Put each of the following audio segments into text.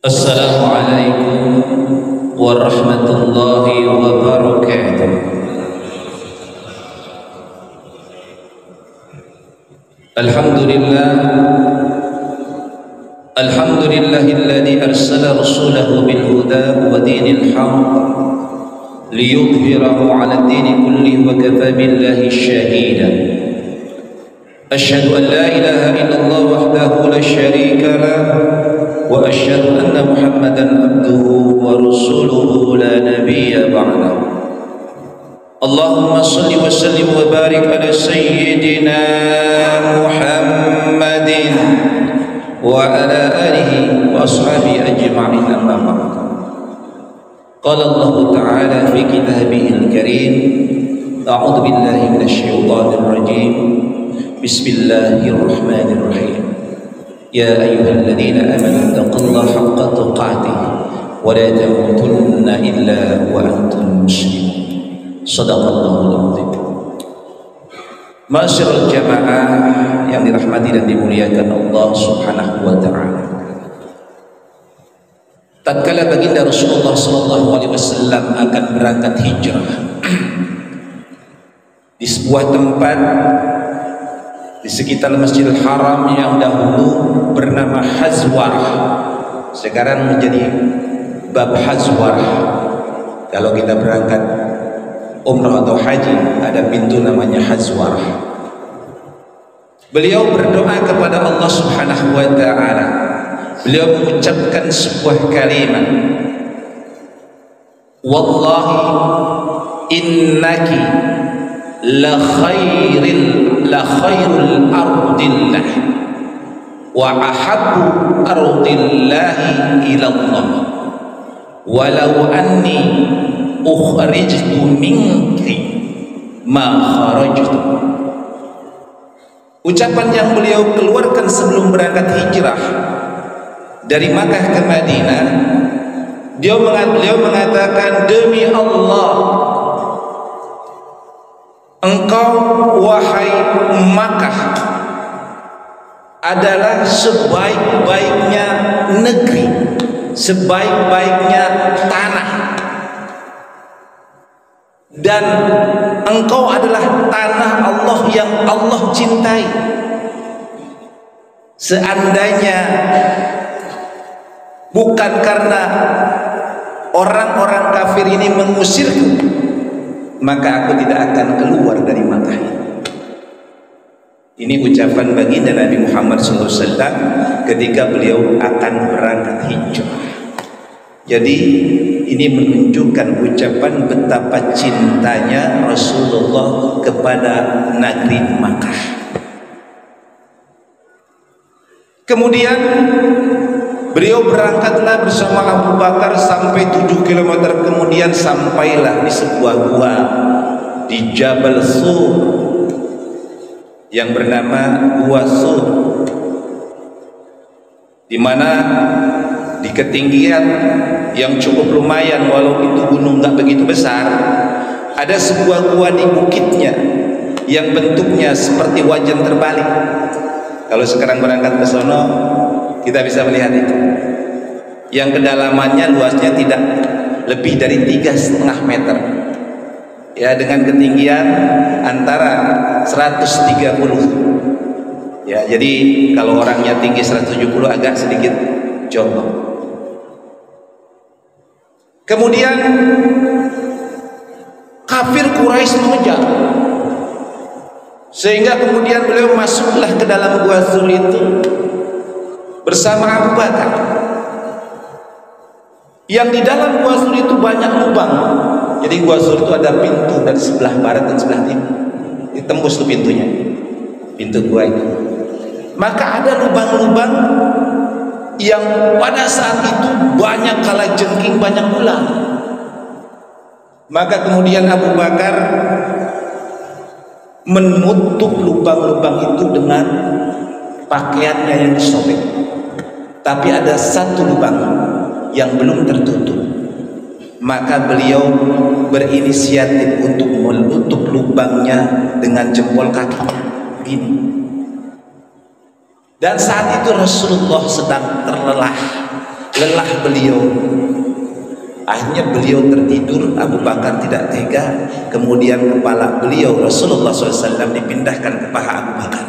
Assalamualaikum warahmatullahi wabarakatuh. Alhamdulillahilladzi arsala rasulahu bil huda wa dinil haqq liyudhhirahu 'ala ad-din kullihi wa kafa billahi shahida. Asyhadu an la ilaha illallah wahdahu la syarika lah wa asyhadu anna Muhammadan abduhu wa rasuluhu la nabiyya ba'dahu. Allahumma shalli wa sallim wa barik ala sayyidina Muhammadin wa ala alihi wa ashabihi ajma'in, amma ba'd. Qala Allah ta'ala fi kitabihil karim, a'udzu billahi minasy syaithanir rajim. Bismillahirrahmanirrahim. Ya ayyuhalladzina amanu taqullaha haqqa tuqatih wa la tamutunna illa wa antum muslimun. Shadaqallahul azim. Masyarul jamaah yang dirahmati dan dimuliakan Allah Subhanahu wa taala. Tatkala baginda Rasulullah sallallahu alaihi wasallam akan berangkat hijrah di sebuah tempat di sekitar Masjidil Haram yang dahulu bernama Hazwarah, sekarang menjadi Bab Hazwarah. Kalau kita berangkat umrah atau haji, ada pintu namanya Hazwarah. Beliau berdoa kepada Allah Subhanahu wa taala. Beliau mengucapkan sebuah kalimat, wallahi innaki la khairul ardillah wa ahabbu ardillahi ilallah walau anni ukhrijtu minki ma kharajtu. Ucapan yang beliau keluarkan sebelum berangkat hijrah dari Makkah ke Madinah, beliau mengatakan, demi Allah, engkau wahai Makkah adalah sebaik-baiknya negeri, sebaik-baiknya tanah, dan engkau adalah tanah Allah yang Allah cintai. Seandainya bukan karena orang-orang kafir ini mengusirku, maka aku tidak akan keluar dari Makkah. Ini ucapan baginda Nabi Muhammad SAW ketika beliau akan berangkat hijrah. Jadi ini menunjukkan ucapan betapa cintanya Rasulullah kepada negeri Makkah. Kemudian beliau berangkatlah bersama Abu Bakar sampai 7 km kemudian sampailah di sebuah gua di Jabal Sur yang bernama Gua Sur, di mana di ketinggian yang cukup lumayan, walau itu gunung nggak begitu besar, ada sebuah gua di bukitnya yang bentuknya seperti wajan terbalik. Kalau sekarang berangkat ke sono kita bisa melihat itu, yang kedalamannya luasnya tidak lebih dari 3,5 meter, ya, dengan ketinggian antara 130, ya. Jadi kalau orangnya tinggi 170 agak sedikit jongkok. Kemudian kafir Quraisy mengejar, sehingga kemudian beliau masuklah ke dalam gua Sur itu bersama Abu Bakar. Yang di dalam Gua Sur itu banyak lubang. Jadi Gua Sur itu ada pintu dari sebelah barat dan sebelah timur. Ditembus tuh pintunya, pintu gua itu. Maka ada lubang-lubang yang pada saat itu banyak kalajengking, banyak ular. Maka kemudian Abu Bakar menutup lubang-lubang itu dengan pakaiannya yang disobek. Tapi ada satu lubang yang belum tertutup. Maka beliau berinisiatif untuk menutup lubangnya dengan jempol kakinya begini. Dan saat itu Rasulullah sedang terlelap lelah beliau. Akhirnya beliau tertidur. Abu Bakar tidak tega. Kemudian kepala beliau Rasulullah SAW dipindahkan ke paha Abu Bakar.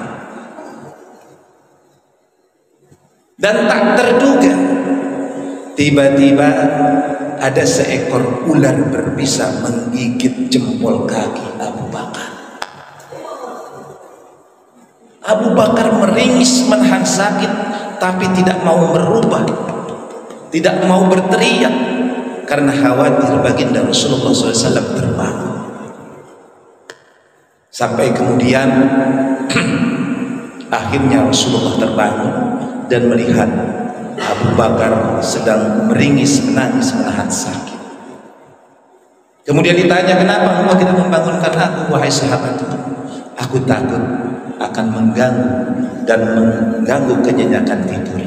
Dan tak terduga, tiba-tiba ada seekor ular berbisa menggigit jempol kaki Abu Bakar. Abu Bakar meringis menahan sakit, tapi tidak mau berubah, tidak mau berteriak karena khawatir baginda Rasulullah SAW terbangun. Sampai kemudian akhirnya Rasulullah terbangun dan melihat Abu Bakar sedang meringis menangis menahan sakit. Kemudian ditanya, kenapa engkau tidak membangunkan aku wahai sahabatku? Aku takut akan mengganggu dan mengganggu kenyenyakan tidur.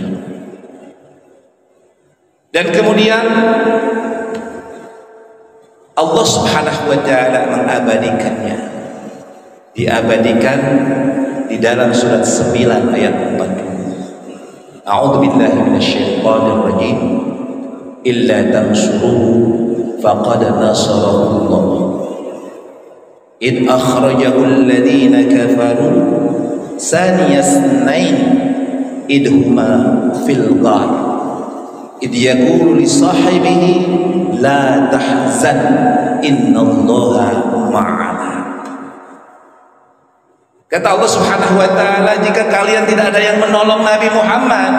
Dan kemudian Allah Subhanahu wa ta'ala mengabadikannya. Diabadikan di dalam surat 9 ayat 40. A'udzu billahi minasyaitonir rajim. Illa tansuruhu faqad nasarahu Allah. Id akhrajahu alladhina kafaru saniyasnain idhuma fil ghar id yaqulu li sahibihi la tahzan innallaha ma'ana. Kata Allah Subhanahu wa ta'ala, jika kalian tidak ada yang menolong Nabi Muhammad,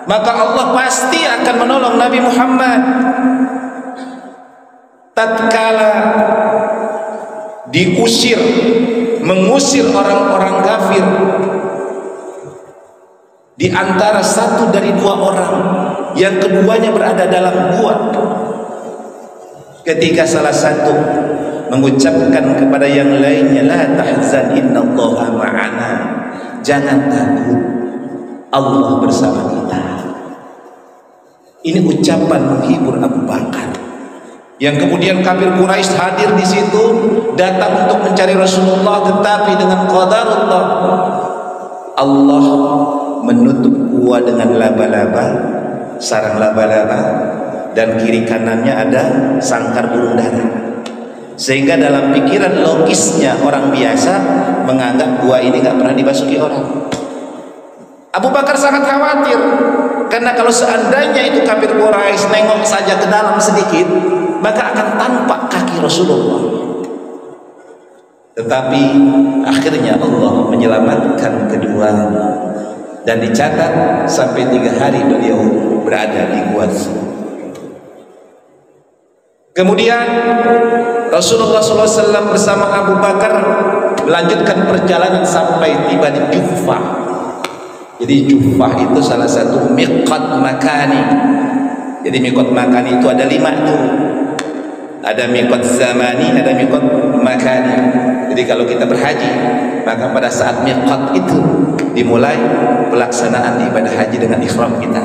maka Allah pasti akan menolong Nabi Muhammad. Tatkala mengusir orang-orang kafir di antara satu dari dua orang, yang keduanya berada dalam gua. Ketika salah satu mengucapkan kepada yang lainnya, la tahzan innallaha ma'ana, jangan takut, Allah bersama kita. Ini ucapan menghibur Abu Bakar. Yang kemudian kafir Quraisy hadir di situ, datang untuk mencari Rasulullah, tetapi dengan qadarullah Allah menutup gua dengan laba-laba, sarang laba-laba, dan kiri kanannya ada sangkar burung dara. Sehingga dalam pikiran logisnya orang biasa menganggap gua ini nggak pernah dimasuki orang. Abu Bakar sangat khawatir, karena kalau seandainya itu kafir Quraisy nengok saja ke dalam sedikit, maka akan tampak kaki Rasulullah. Tetapi akhirnya Allah menyelamatkan keduanya, dan dicatat sampai 3 hari beliau berada di gua. Kemudian Rasulullah SAW bersama Abu Bakar melanjutkan perjalanan sampai tiba di Juhfah. Jadi Juhfah itu salah satu miqat makani. Jadi miqat makani itu ada 5 tuh. Ada miqat zamani, ada miqat makani. Jadi kalau kita berhaji, maka pada saat miqat itu dimulai pelaksanaan ibadah haji dengan ihram kita.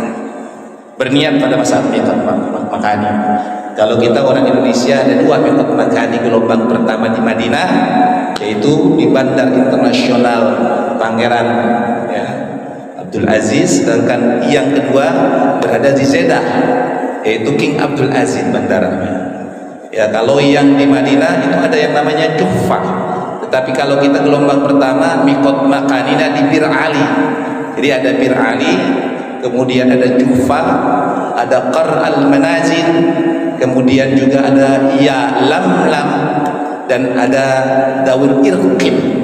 Berniat pada saat miqat makani. Kalau kita orang Indonesia ada 2 miqat makani. Gelombang pertama di Madinah, yaitu di Bandar Internasional Pangeran Abdul Aziz, sedangkan yang kedua berada di Jeddah, yaitu King Abdul Aziz bandaranya. Ya, kalau yang di Madinah itu ada yang namanya Juhfah. Tetapi kalau kita gelombang pertama miqat makanina di Bir Ali. Jadi ada Bir Ali, kemudian ada Juhfah, ada Qar al-Manazil, kemudian juga ada Ya Lamlam, dan ada Dawir Irqim.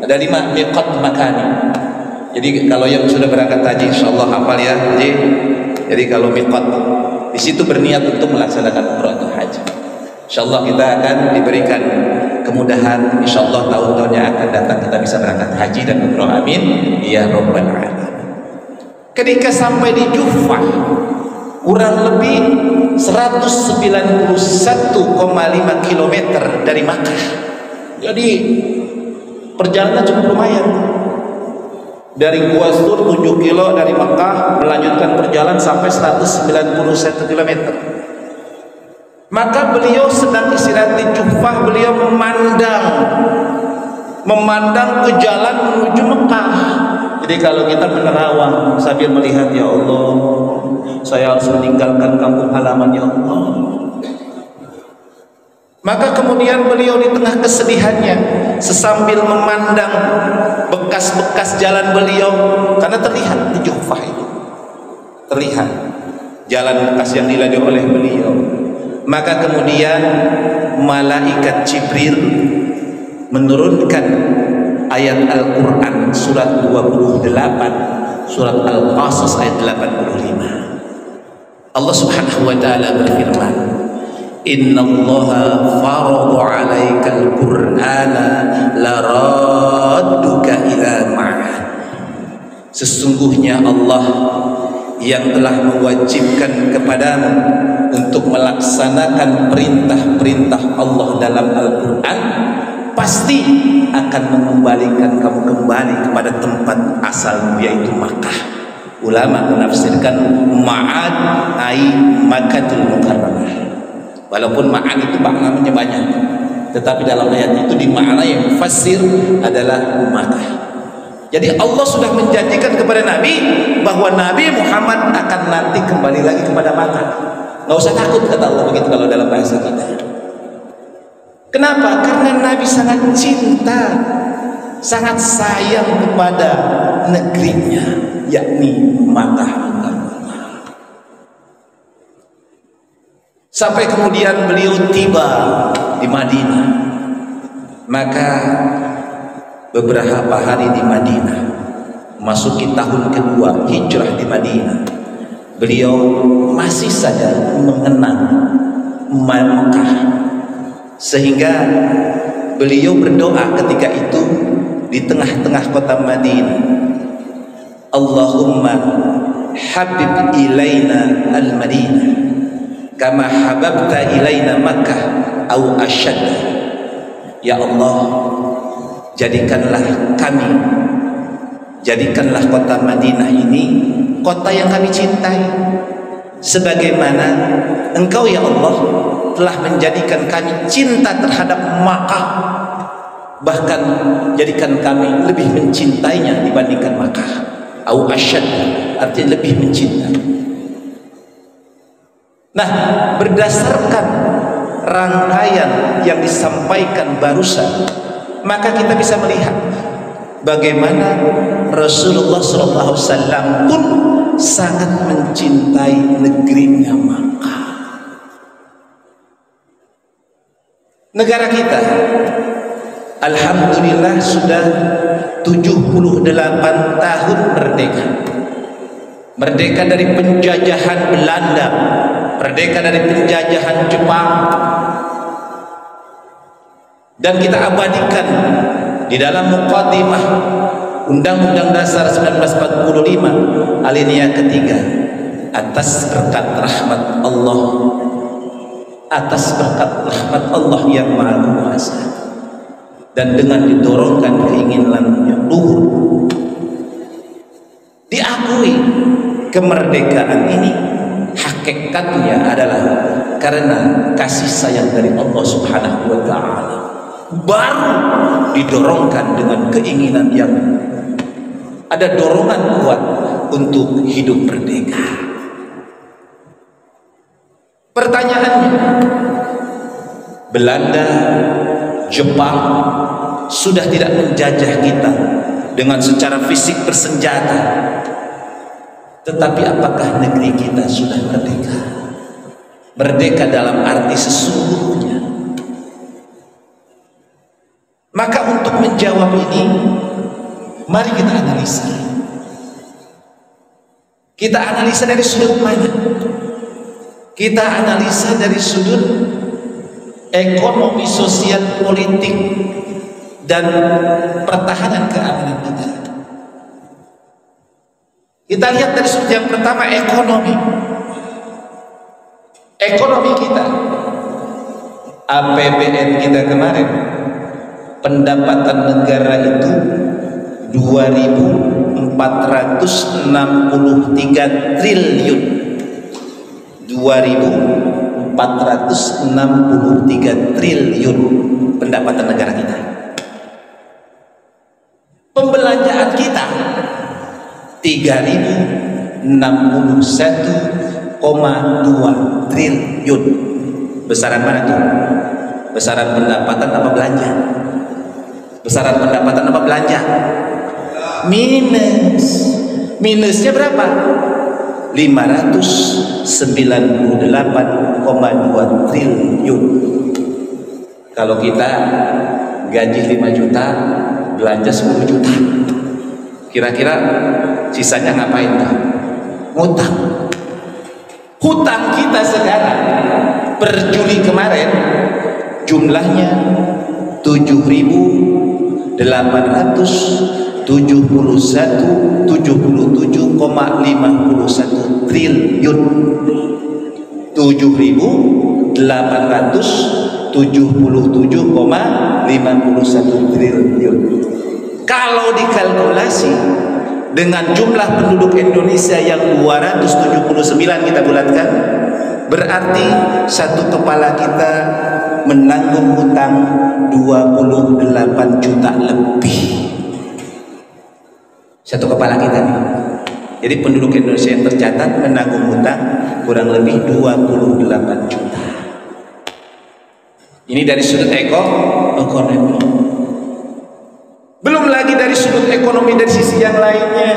Ada 5 miqat makani. Jadi kalau yang sudah berangkat haji, insyaallah hafal ya. Jadi kalau miqat di situ berniat untuk melaksanakan umrah atau haji. Insyaallah kita akan diberikan kemudahan. Insyaallah tahun-tahun yang akan datang kita bisa berangkat haji dan umrah, amin ya rabbal alamin. Ketika sampai di Juhfah, kurang lebih 191,5 km dari Makkah. Jadi perjalanan cukup lumayan. Dari Gua Sur 7 kilo dari Makkah, melanjutkan perjalanan sampai 191 km. Maka beliau sedang istirahat di Juhfah, beliau memandang ke jalan menuju Mekah. Jadi kalau kita menerawang sambil melihat, ya Allah, saya harus meninggalkan kampung halaman, ya Allah. Maka kemudian beliau di tengah kesedihannya, sesambil memandang bekas-bekas jalan beliau, karena terlihat di Juhfah itu, terlihat jalan bekas yang dilalui oleh beliau. Maka kemudian malaikat Jibril menurunkan ayat Al-Quran surat 28, surat Al-Qasas ayat 85. Allah subhanahu wa ta'ala berfirman, innallaha farada 'alaikal qur'ana laradduka ila ma'ad. Sesungguhnya Allah yang telah mewajibkan kepadamu untuk melaksanakan perintah-perintah Allah dalam Al-Quran, pasti akan mengembalikan kamu kembali kepada tempat asalmu, yaitu Makkah. Ulama menafsirkan ma'ad ai Makkatul Mukarramah. Walaupun ma'ad itu maknanya banyak, tetapi dalam ayat itu dimaknai yang mufassir adalah Makkah. Jadi Allah sudah menjanjikan kepada Nabi bahwa Nabi Muhammad akan nanti kembali lagi kepada Makkah. Nggak usah takut, kata Allah begitu kalau dalam bahasa kita. Kenapa? Karena Nabi sangat cinta, sangat sayang kepada negerinya, yakni Makkah. Sampai kemudian beliau tiba di Madinah. Maka beberapa hari di Madinah, masuki tahun kedua hijrah di Madinah, beliau masih saja mengenang Makkah, sehingga beliau berdoa ketika itu di tengah-tengah kota Madinah, Allahumma habib ilaina al-Madinah kama hababta ilaina Makkah au asyad. Ya Allah, jadikanlah kota Madinah ini kota yang kami cintai, sebagaimana Engkau ya Allah telah menjadikan kami cinta terhadap Makkah, bahkan jadikan kami lebih mencintainya dibandingkan Makkah. Au asyad artinya lebih mencintai. Nah, berdasarkan rangkaian yang disampaikan barusan, maka kita bisa melihat bagaimana Rasulullah SAW pun sangat mencintai negerinya Makkah. Negara kita alhamdulillah sudah 78 tahun merdeka. Merdeka dari penjajahan Belanda, merdeka dari penjajahan Jepang. Dan kita abadikan di dalam muqaddimah Undang-Undang Dasar 1945 alinea ketiga, atas berkat rahmat Allah, atas berkat rahmat Allah yang Maha Kuasa, dan dengan didorongkan keinginannya luhur, diakui kemerdekaan ini hakikatnya adalah karena kasih sayang dari Allah Subhanahu wa ta'ala, baru didorongkan dengan keinginan yang ada dorongan kuat untuk hidup merdeka. Pertanyaannya, Belanda, Jepang sudah tidak menjajah kita dengan secara fisik bersenjata, tetapi apakah negeri kita sudah merdeka? Merdeka dalam arti sesungguhnya. Maka untuk menjawab ini, mari kita analisa. Kita analisa dari sudut mana? Kita analisa dari sudut ekonomi, sosial, politik, dan pertahanan keamanan kita. Kita lihat dari sudut yang pertama, ekonomi. Ekonomi kita, APBN kita kemarin, pendapatan negara itu 2.463 triliun. 2.463 triliun pendapatan negara kita. Pembelanjaan kita 3.061,2 triliun. Besaran mana tuh? Besaran pendapatan apa belanja? Besaran pendapatan apa belanja? Minus. Minusnya berapa? 598,2 triliun. Kalau kita gaji 5 juta, belanja 10 juta, kira-kira sisanya ngapain tuh? Ngutang. Hutang kita sekarang per Juli kemarin jumlahnya 7.877,51 triliun. 7.877,51 triliun. Kalau dikalkulasi dengan jumlah penduduk Indonesia yang 279 kita bulatkan, berarti satu kepala kita menanggung hutang 28 juta lebih. Satu kepala kita nih. Jadi penduduk Indonesia yang tercatat menanggung hutang kurang lebih 28 juta. Ini dari sudut ekonomi. Belum lagi dari sudut ekonomi dari sisi yang lainnya.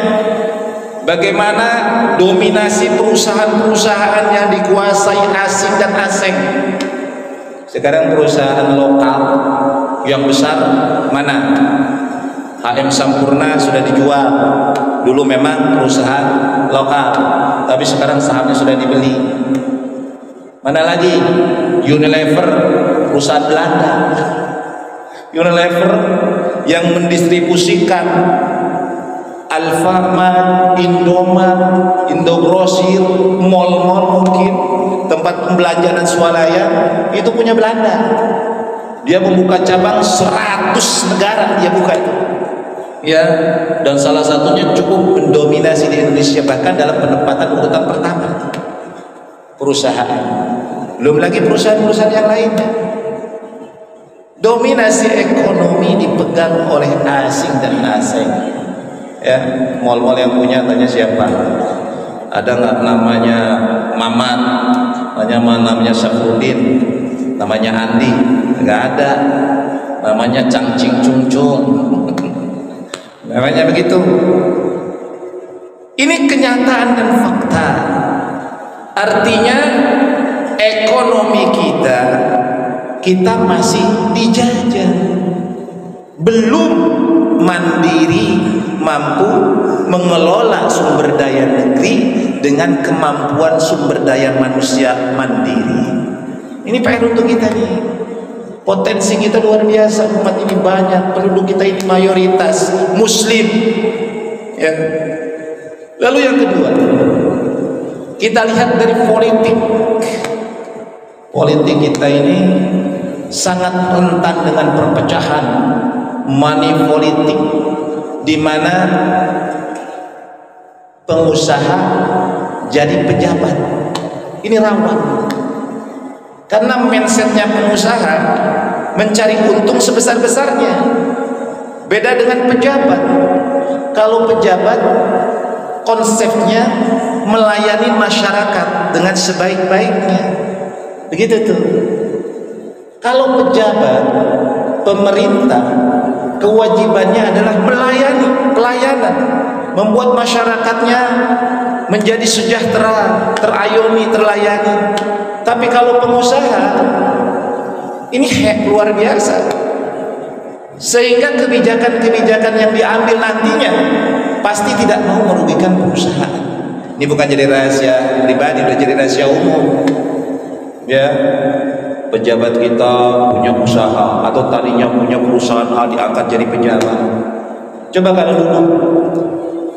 Bagaimana dominasi perusahaan-perusahaan yang dikuasai asing dan asing. Sekarang perusahaan lokal yang besar mana? HM Sampurna sudah dijual. Dulu memang perusahaan lokal, tapi sekarang sahamnya sudah dibeli. Mana lagi? Unilever, perusahaan Belanda. Unilever yang mendistribusikan Alfamart, Indomart, Indogrosir, mall-mall mungkin, tempat pembelanjaan swalayan, itu punya Belanda. Dia membuka cabang 100 negara dia buka itu. Ya, dan salah satunya cukup mendominasi di Indonesia, bahkan dalam penempatan urutan pertama perusahaan. Belum lagi perusahaan-perusahaan yang lainnya. Dominasi ekonomi dipegang oleh asing dan asing. Ya, mal-mal yang punya tanya siapa? Ada nggak namanya Mamat, namanya Syafruddin, namanya Andi? Nggak ada. Namanya Cangcing Cungcung. Namanya begitu. Ini kenyataan dan fakta. Artinya ekonomi kita masih dijajah, belum mandiri, mampu mengelola sumber daya negeri dengan kemampuan sumber daya manusia mandiri. Ini PR untuk kita nih. Potensi kita luar biasa, umat ini banyak, penduduk kita ini mayoritas muslim. Ya. Lalu yang kedua, kita lihat dari politik. Politik kita ini sangat rentan dengan perpecahan, money politik, di mana pengusaha jadi pejabat. Ini rawan. Karena mindsetnya pengusaha mencari untung sebesar-besarnya. Beda dengan pejabat. Kalau pejabat konsepnya melayani masyarakat dengan sebaik-baiknya. Begitu tuh. Kalau pejabat, pemerintah, kewajibannya adalah melayani, pelayanan, membuat masyarakatnya menjadi sejahtera, terayomi, terlayani. Tapi kalau pengusaha, ini luar biasa. Sehingga kebijakan-kebijakan yang diambil nantinya pasti tidak mau merugikan perusahaan. Ini bukan jadi rahasia pribadi, udah jadi rahasia umum. Ya, pejabat kita punya usaha atau tadinya punya perusahaan A diangkat jadi pejabat. Coba kalau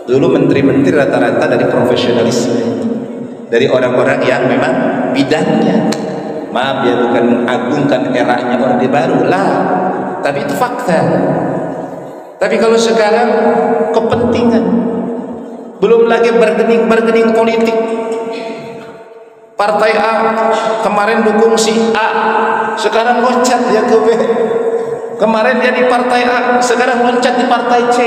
dulu menteri-menteri rata-rata dari profesionalisme, dari orang-orang yang memang bidangnya. Maaf ya, bukan mengagungkan eranya Orde Baru lah, tapi itu fakta. Tapi kalau sekarang kepentingan, belum lagi bargaining politik. Partai A kemarin dukung si A, sekarang loncat dia ke B. Kemarin dia di partai A, sekarang loncat di partai C.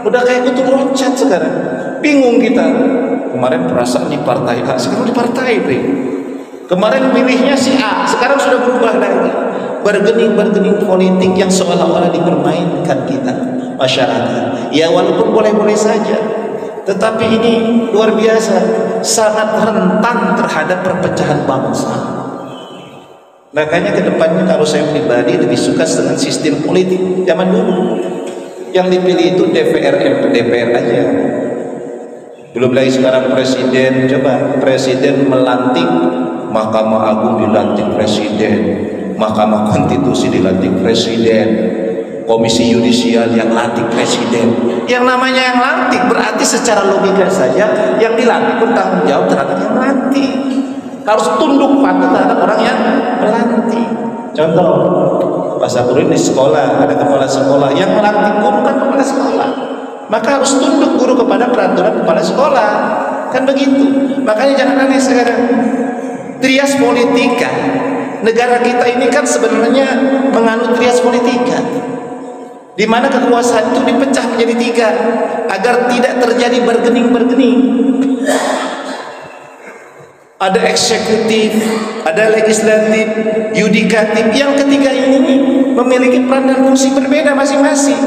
Udah kayak kutu loncat sekarang. Bingung kita. Kemarin perasaan di partai A, sekarang di partai B. Kemarin pilihnya si A, sekarang sudah berubah lagi. Bergening-bergening politik yang seolah-olah dipermainkan kita masyarakat. Ya walaupun boleh-boleh saja, tetapi ini luar biasa, sangat rentan terhadap perpecahan bangsa. Makanya kedepannya kalau saya pribadi lebih suka dengan sistem politik zaman dulu. Yang dipilih itu DPR aja. Belum lagi sekarang presiden, coba presiden melantik, Mahkamah Agung dilantik presiden, Mahkamah Konstitusi dilantik presiden, Komisi Yudisial yang lantik presiden. Yang namanya yang lantik berarti secara logika saja yang dilantik bertanggung jawab terhadap yang melantik, harus tunduk patuh terhadap orang yang melantik. Contoh, Pak Saburin di sekolah ada kepala sekolah, yang melantik guru kan kepala sekolah, maka harus tunduk guru kepada peraturan kepala sekolah, kan begitu. Makanya jangan aneh sekarang trias politika. Negara kita ini kan sebenarnya menganut trias politika, di mana kekuasaan itu dipecah menjadi 3 agar tidak terjadi bergening-bergening. Ada eksekutif, ada legislatif, yudikatif. Yang ketiga ini memiliki peran dan fungsi berbeda masing-masing.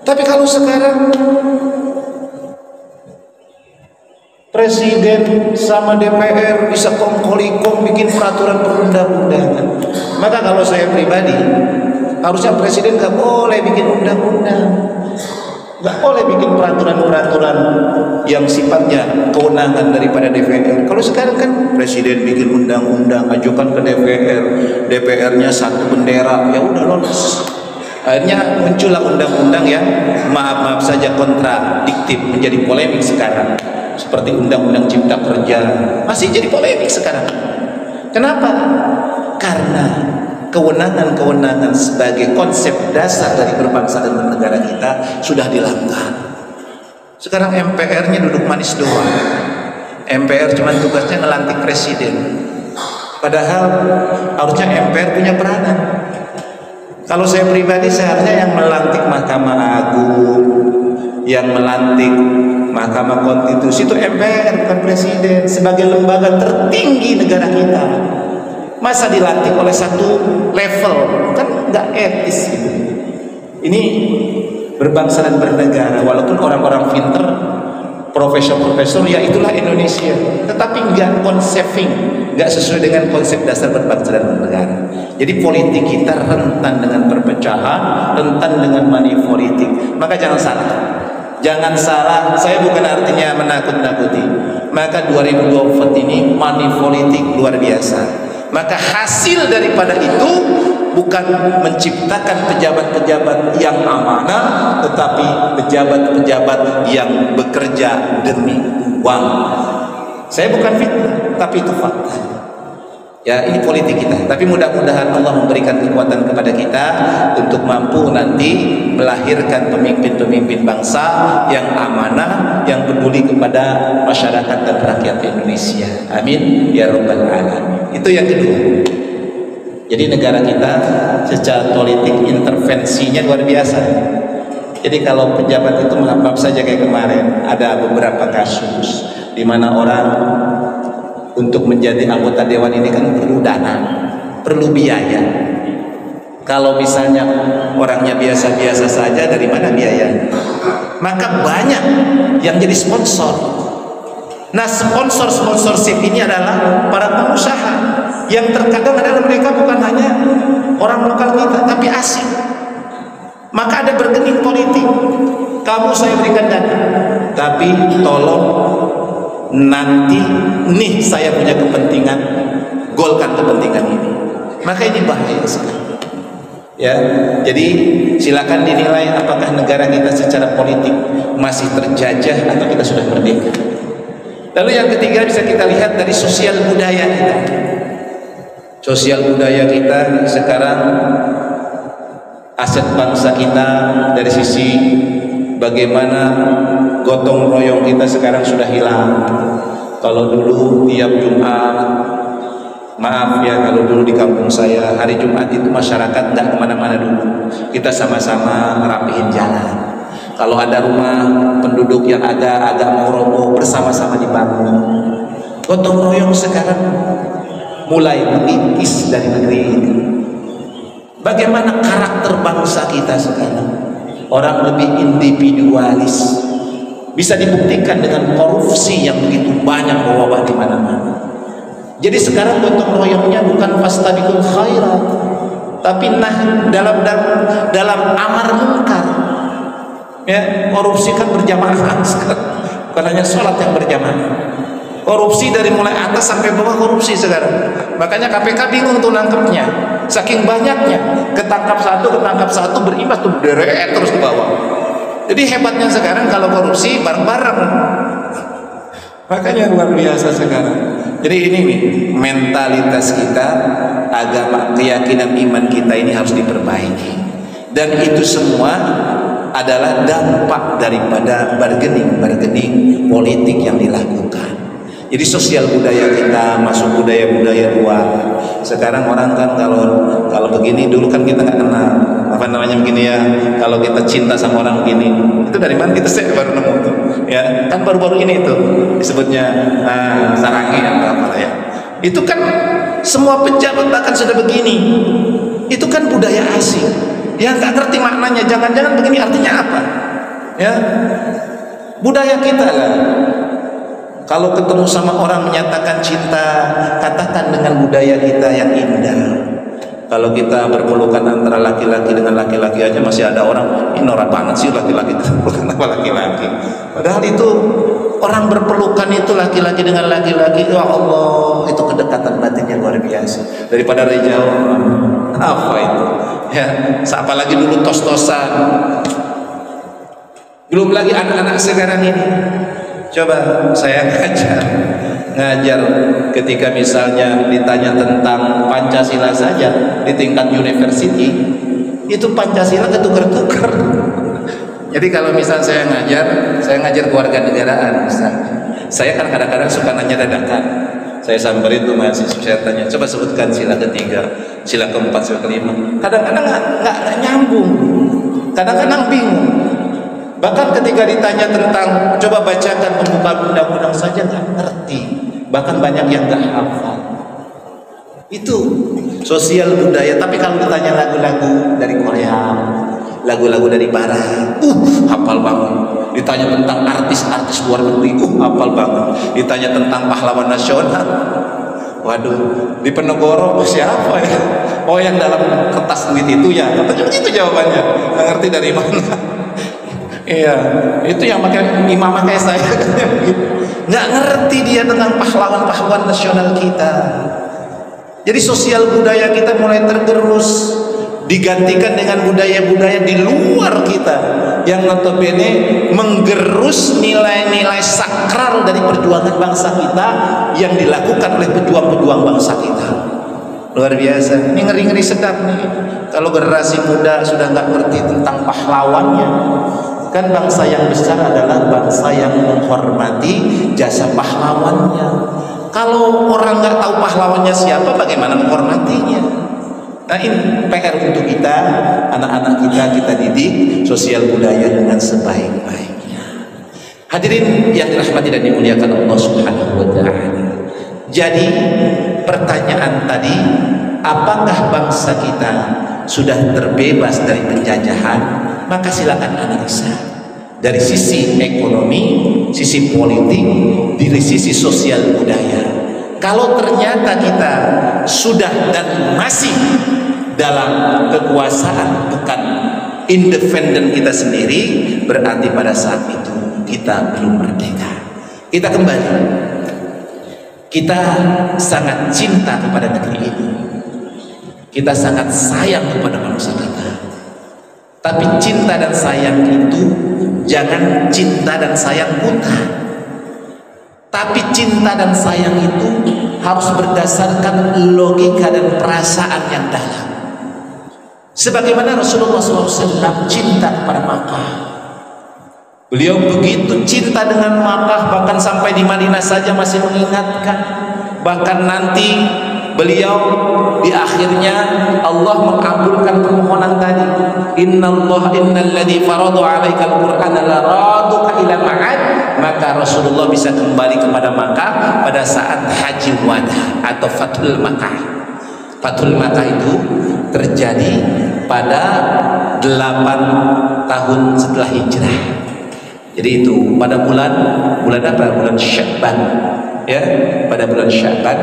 Tapi kalau sekarang presiden sama DPR bisa kong-kali-kong bikin peraturan perundang-undangan, maka kalau saya pribadi harusnya presiden gak boleh bikin undang-undang, gak boleh bikin peraturan-peraturan yang sifatnya kewenangan daripada DPR. Kalau sekarang kan presiden bikin undang-undang, ajukan ke DPR, DPR-nya satu bendera, ya udah lolos. Akhirnya muncullah undang-undang yang maaf saja kontradiktif, menjadi polemik sekarang. Seperti undang-undang cipta kerja masih jadi polemik sekarang. Kenapa? Karena kewenangan-kewenangan sebagai konsep dasar dari berbangsa dan bernegara kita sudah dilanggar. Sekarang MPR-nya duduk manis doang. MPR cuma tugasnya ngelantik presiden. Padahal harusnya MPR punya peranan. Kalau saya pribadi seharusnya yang melantik Mahkamah Agung, yang melantik Mahkamah Konstitusi itu MPR, bukan presiden, sebagai lembaga tertinggi negara kita. Masa dilantik oleh satu level, kan nggak etis gitu. Ini berbangsa dan bernegara, walaupun orang-orang pinter, profesor-profesor, ya itulah Indonesia, tetapi nggak konseping, nggak sesuai dengan konsep dasar berbangsa dan bernegara. Jadi politik kita rentan dengan perpecahan, rentan dengan money politik. Maka jangan salah, saya bukan artinya menakut-nakuti. Maka 2024 ini money politik luar biasa. Maka hasil daripada itu bukan menciptakan pejabat-pejabat yang amanah, tetapi pejabat-pejabat yang bekerja demi uang. Saya bukan fitnah, tapi itu fakta. Ya, ini politik kita. Tapi mudah-mudahan Allah memberikan kekuatan kepada kita untuk mampu nanti melahirkan pemimpin-pemimpin bangsa yang amanah, yang peduli kepada masyarakat dan rakyat Indonesia. Amin ya rabbal alamin. Itu yang kedua. Jadi negara kita secara politik intervensinya luar biasa. Jadi kalau pejabat itu maaf saja kayak kemarin ada beberapa kasus di mana orang untuk menjadi anggota dewan ini kan perlu dana, perlu biaya. Kalau misalnya orangnya biasa-biasa saja, dari mana biayanya? Maka banyak yang jadi sponsor. Nah, sponsorship ini adalah para pengusaha yang terkadang adalah mereka bukan hanya orang lokal kita, tapi asing. Maka ada bergening politik. Kamu saya berikan dana, tapi tolong nanti nih saya punya kepentingan, golkan kepentingan ini. Maka ini bahaya sekali. Ya, jadi silakan dinilai apakah negara kita secara politik masih terjajah atau kita sudah merdeka. Lalu yang ketiga bisa kita lihat dari sosial budaya kita. Sosial budaya kita sekarang, aset bangsa kita dari sisi bagaimana gotong royong kita sekarang sudah hilang. Kalau dulu tiap Jumat, maaf ya, kalau dulu di kampung saya hari Jumat itu masyarakat nggak kemana-mana dulu, kita sama-sama ngerapihin jalan. Kalau ada rumah penduduk yang agak mau roboh, bersama-sama dibangun. Gotong royong sekarang mulai mengikis dari negeri ini. Bagaimana karakter bangsa kita sekarang? Orang lebih individualis. Bisa dibuktikan dengan korupsi yang begitu banyak mewabah di mana-mana. Jadi sekarang gotong royongnya bukan fastabiqul khairat, tapi dalam amar munkar. Ya, korupsi kan berjamaah sekarang, bukan hanya sholat yang berjamaah. Korupsi dari mulai atas sampai bawah korupsi sekarang. Makanya KPK bingung tuh nangkepnya, saking banyaknya, ketangkap satu berimbas tuh deret terus ke bawah. Jadi hebatnya sekarang kalau korupsi bareng-bareng. Makanya luar biasa sekarang. Jadi ini nih mentalitas kita, agama, keyakinan iman kita ini harus diperbaiki. Dan itu semua adalah dampak daripada bargaining politik yang dilakukan. Jadi sosial budaya kita masuk budaya-budaya luar. Sekarang orang kan kalau begini, dulu kan kita nggak kenal apa namanya begini ya. Kalau kita cinta sama orang begini, itu dari mana kita baru nemu tuh. Ya kan baru-baru ini tuh disebutnya sarangi atau apa ya. Itu kan semua pejabat bahkan sudah begini. Itu kan budaya asing. Ya nggak ngerti maknanya. Jangan-jangan begini artinya apa? Ya budaya kita lah. Kalau ketemu sama orang menyatakan cinta, katakan dengan budaya kita yang indah. Kalau kita berpelukan antara laki-laki dengan laki-laki aja masih ada orang, ini norak banget sih laki-laki berpelukan sama laki-laki. Padahal itu orang berpelukan itu laki-laki dengan laki-laki, ya Allah, itu kedekatan batinnya luar biasa. Daripada rejauh, apa itu? Ya, apalagi dulu tos-tosan. Belum lagi anak-anak sekarang ini. Coba saya ngajar ketika misalnya ditanya tentang Pancasila saja di tingkat university, itu Pancasila ketukar-tukar. Jadi kalau misal saya ngajar kewarganegaraan misalnya, saya kan kadang-kadang suka nanya dadakan. Saya samperin tuh mahasiswa, saya tanya, coba sebutkan sila ketiga, sila keempat, sila kelima. Kadang-kadang nggak nyambung, kadang-kadang bingung. Bahkan ketika ditanya tentang coba bacakan pembukaan undang-undang saja nggak ngerti, bahkan banyak yang nggak hafal. Itu sosial budaya. Tapi kalau ditanya lagu-lagu dari Korea, lagu-lagu dari Barat, hafal banget. Ditanya tentang artis-artis luar negeri, hafal banget. Ditanya tentang pahlawan nasional, waduh, di Penegoro siapa ya? Oh yang dalam kertas duit itu ya, katanya begitu jawabannya. Nggak ngerti dari mana. Iya, itu yang pakai imam kayak saya. Nggak ngerti dia tentang pahlawan-pahlawan nasional kita. Jadi sosial budaya kita mulai tergerus, digantikan dengan budaya-budaya di luar kita yang notabene menggerus nilai-nilai sakral dari perjuangan bangsa kita yang dilakukan oleh pejuang-pejuang bangsa kita. Luar biasa. Ini ngeri-ngeri sedap nih. Kalau generasi muda sudah nggak ngerti tentang pahlawannya. Kan bangsa yang besar adalah bangsa yang menghormati jasa pahlawannya. Kalau orang nggak tahu pahlawannya siapa, bagaimana menghormatinya? Nah ini PR untuk kita, anak-anak kita didik sosial budaya dengan sebaik-baiknya. Hadirin yang dirahmati dan dimuliakan Allah Subhanahu wa Ta'ala. Jadi pertanyaan tadi, apakah bangsa kita sudah terbebas dari penjajahan? Maka silakan analisa dari sisi ekonomi, sisi politik, dari sisi sosial budaya. Kalau ternyata kita sudah dan masih dalam kekuasaan, bukan independen kita sendiri, berarti pada saat itu kita belum merdeka. Kita kembali, kita sangat cinta kepada negeri ini, kita sangat sayang kepada bangsa kita. Tapi cinta dan sayang itu jangan cinta dan sayang buta. Tapi cinta dan sayang itu harus berdasarkan logika dan perasaan yang dalam. Sebagaimana Rasulullah SAW cinta kepada Makkah. Beliau begitu cinta dengan Makkah, bahkan sampai di Madinah saja masih mengingatkan. Bahkan nanti beliau di akhirnya Allah mengabulkan permohonan tadi. Innal ladzi farada 'alaikal qur'ana la raduka ila ma'ad. Maka Rasulullah bisa kembali kepada Makkah pada saat haji wada atau Fathul Makkah. Fathul Makkah itu terjadi pada 8 tahun setelah hijrah. Jadi itu pada bulan apa? Bulan Sya'ban. Ya, pada bulan Sya'ban.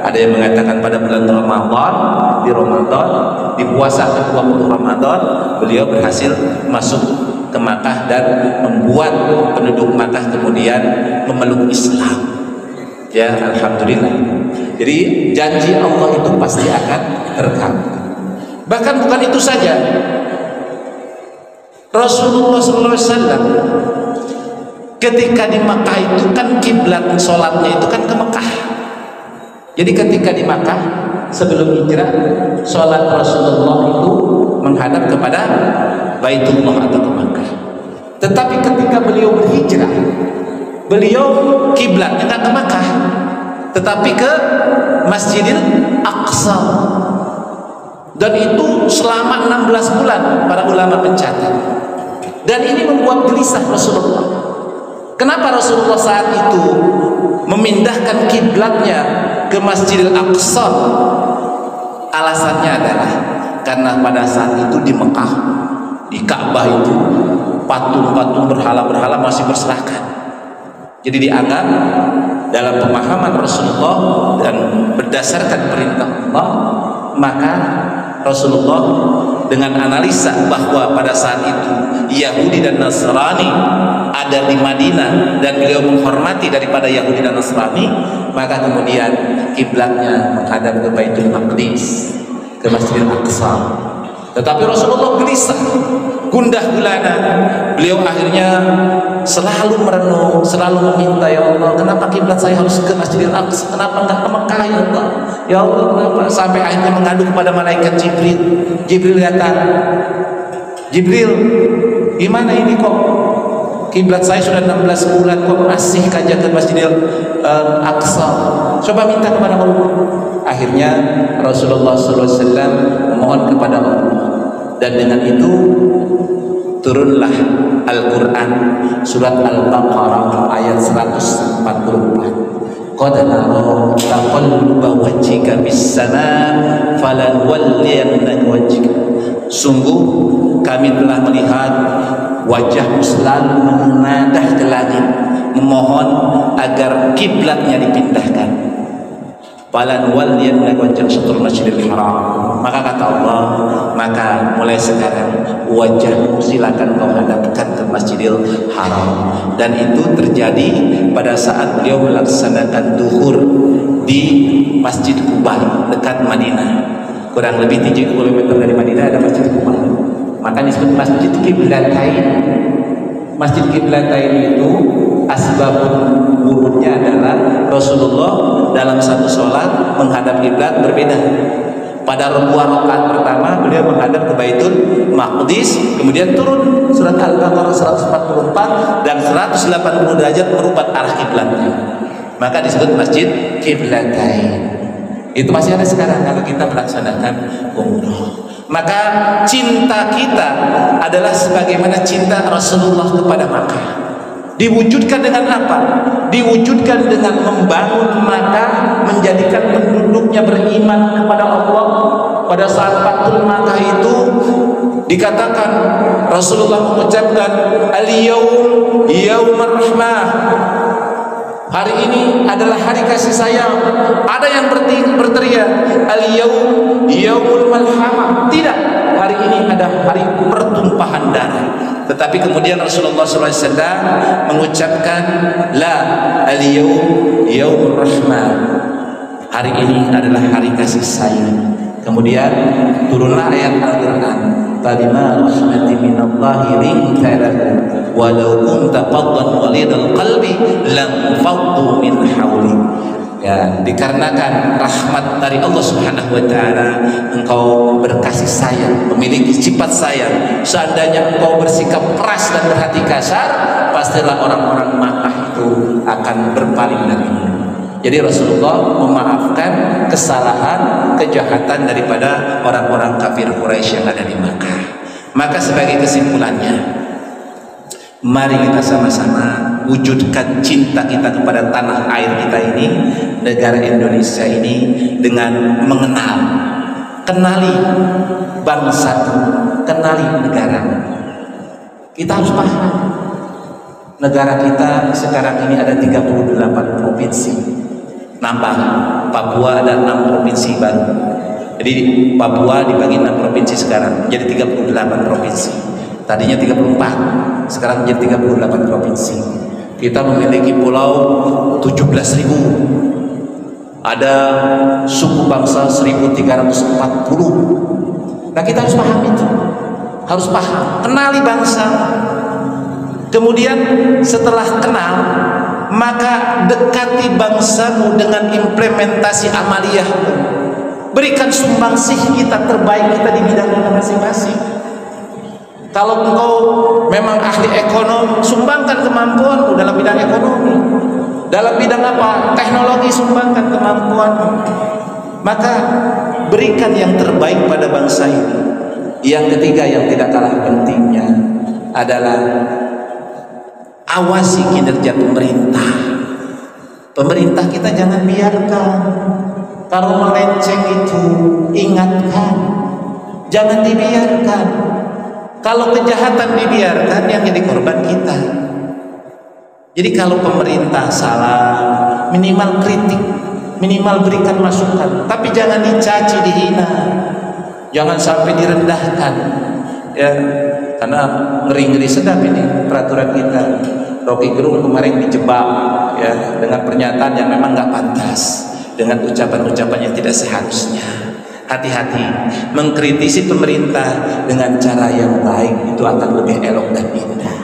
Ada yang mengatakan pada bulan Ramadan. Di Ramadan, di puasa ke-20 Ramadan, beliau berhasil masuk ke Makkah dan membuat penduduk Makkah kemudian memeluk Islam. Ya, alhamdulillah. Jadi janji Allah itu pasti akan terkabul. Bahkan bukan itu saja. Rasulullah SAW ketika di Makkah itu kan kiblat sholatnya itu kan ke Makkah. Jadi ketika di Makkah sebelum hijrah, sholat Rasulullah itu menghadap kepada Baitullah atau ke Makkah. Tetapi ketika beliau berhijrah, beliau kiblatnya nggak ke Makkah, tetapi ke Masjidil Aqsa. Dan itu selama 16 bulan para ulama mencatat. Dan ini membuat gelisah Rasulullah. Kenapa Rasulullah saat itu memindahkan kiblatnya ke Masjidil Aqsa? Alasannya adalah karena pada saat itu di Mekah, di Ka'bah itu patung-patung berhala-berhala masih berserakan. Jadi dianggap dalam pemahaman Rasulullah dan berdasarkan perintah Allah, maka Rasulullah dengan analisa bahwa pada saat itu Yahudi dan Nasrani ada di Madinah dan beliau menghormati daripada Yahudi dan Nasrani, maka kemudian kiblatnya menghadap ke Baitul Maqdis, ke Masjidil Aqsa. Tetapi Rasulullah gelisah, gundah gulana. Beliau akhirnya selalu merenung, selalu meminta, ya Allah, kenapa kiblat saya harus ke Masjidil Aqsa? Kenapa enggak ke Mekah, ya Allah? Ya Allah, kenapa? Sampai akhirnya mengadu kepada malaikat Jibril. Jibril datang. Jibril, gimana ini kok? Kiblat saya sudah 16 bulan kok masih saja ke Masjidil Aqsa. Coba minta kepada Allah. Akhirnya Rasulullah SAW memohon kepada Allah, dan dengan itu turunlah Al-Quran surat Al-Baqarah ayat 144. Qad nara taqalluba wajhika bis-sama' falanwalliyannaka wajhaka. Sungguh kami telah melihat wajahmu selalu menadah ke langit memohon agar kiblatnya dipindahkan. Falan walliyannaka wajhaka syatrul masjidil haram. Maka kata Allah, maka mulai sekarang wajahmu silakan kau hadapkan ke Masjidil Haram. Dan itu terjadi pada saat beliau melaksanakan duhur di Masjid Quba dekat Madinah. Kurang lebih 7 km dari Madinah ada Masjid Quba. Maka disebut Masjid Qiblatain. Masjid Qiblatain itu asbabun wurudnya adalah Rasulullah dalam satu sholat menghadap kiblat berbeda. Pada 2 rakaat pertama beliau menghadap ke Baitul Maqdis, kemudian turun surat Al-Baqarah 144 dan 180 derajat merubah arah kiblatnya. Maka disebut Masjid Qiblatain. Itu masih ada sekarang kalau kita melaksanakan umrah. Maka cinta kita adalah sebagaimana cinta Rasulullah kepada Makkah. Diwujudkan dengan apa? Diwujudkan dengan membangun Makkah, menjadikan penduduknya beriman kepada Allah. Pada saat Fathul Makkah itu dikatakan Rasulullah mengucapkan al-yaum yaumur rahmah. Hari ini adalah hari kasih sayang. Ada yang berteriak al-yaum yaumul malhamah. Tidak, hari ini ada hari pertumpahan darah. Tetapi kemudian Rasulullah SAW mengucapkan la al-yaum yaumur rahmah. Hari ini adalah hari kasih sayang. Kemudian turunlah ayat Al-Quran. Fabima rahmatin minallahi linta lahu walau kunta faddan ghalidhal qalbi lam faddu min hawli. Ya, dikarenakan rahmat dari Allah Subhanahu wa taala engkau berkasih sayang, memiliki sifat sayang. Seandainya engkau bersikap keras dan berhati kasar, pastilah orang-orang Makkah itu akan berpaling darimu. Jadi Rasulullah memaafkan kesalahan, kejahatan daripada orang-orang kafir Quraisy yang ada di Makkah. Maka sebagai kesimpulannya, mari kita sama-sama wujudkan cinta kita kepada tanah air kita ini, negara Indonesia ini, dengan kenali bangsa, kenali negara. Kita harus paham, negara kita sekarang ini ada 38 provinsi. Nambah, Papua ada 6 provinsi baru. Jadi Papua dibagi 6 provinsi sekarang, jadi 38 provinsi. Tadinya 34, sekarang menjadi 38 provinsi. Kita memiliki pulau 17.000. Ada suku bangsa 1.340. Nah, kita harus paham itu. Harus paham, kenali bangsa. Kemudian setelah kenal, maka dekati bangsamu dengan implementasi amaliyah. Berikan sumbangsih kita terbaik kita di bidangnya masing-masing. Kalau engkau memang ahli ekonomi, sumbangkan kemampuanmu dalam bidang ekonomi. Dalam bidang apa? Teknologi, sumbangkan kemampuanmu. Maka berikan yang terbaik pada bangsa ini. Yang ketiga yang tidak kalah pentingnya adalah awasi kinerja pemerintah. Pemerintah kita jangan biarkan. Kalau melenceng itu ingatkan, jangan dibiarkan. Kalau kejahatan dibiarkan, yang jadi korban kita. Jadi kalau pemerintah salah, minimal kritik, minimal berikan masukan, tapi jangan dicaci, dihina, jangan sampai direndahkan. Ya, karena ngeri-ngeri sedap ini peraturan kita. Rocky Gerung kemarin dijebak ya dengan pernyataan yang memang nggak pantas, dengan ucapan-ucapan yang tidak seharusnya. Hati-hati, mengkritisi pemerintah dengan cara yang baik itu akan lebih elok dan indah.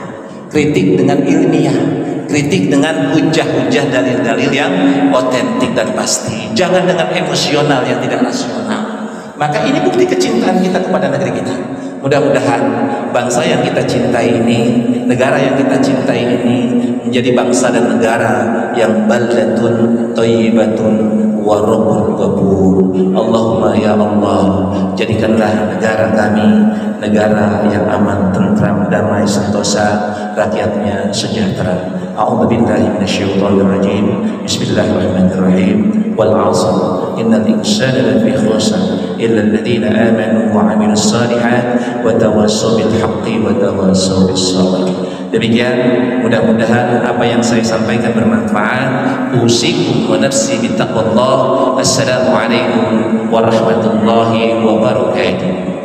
Kritik dengan ilmiah, kritik dengan hujah-hujah, dalil-dalil yang otentik dan pasti. Jangan dengan emosional yang tidak rasional. Maka ini bukti kecintaan kita kepada negeri kita. Mudah-mudahan bangsa yang kita cintai ini, negara yang kita cintai ini menjadi bangsa dan negara yang baldatun thayyibatun wa rabbul ghafur. Allahumma ya Allah, jadikanlah negara kami negara yang aman, tentram, damai, sentosa, rakyatnya sejahtera. A'udzubillahi minasyaitonir rajim. Bismillahirrahmanirrahim. Wal 'asr innal insana lafi khusr illa alladziina aamanu wa 'amilus shalihat wa tawassaw bil haqqi wa tawassaw bis sabr. Demikian, mudah-mudahan apa yang saya sampaikan bermanfaat. Usikum wa nafsi bittaqwallah. Assalamualaikum warahmatullahi wabarakatuh.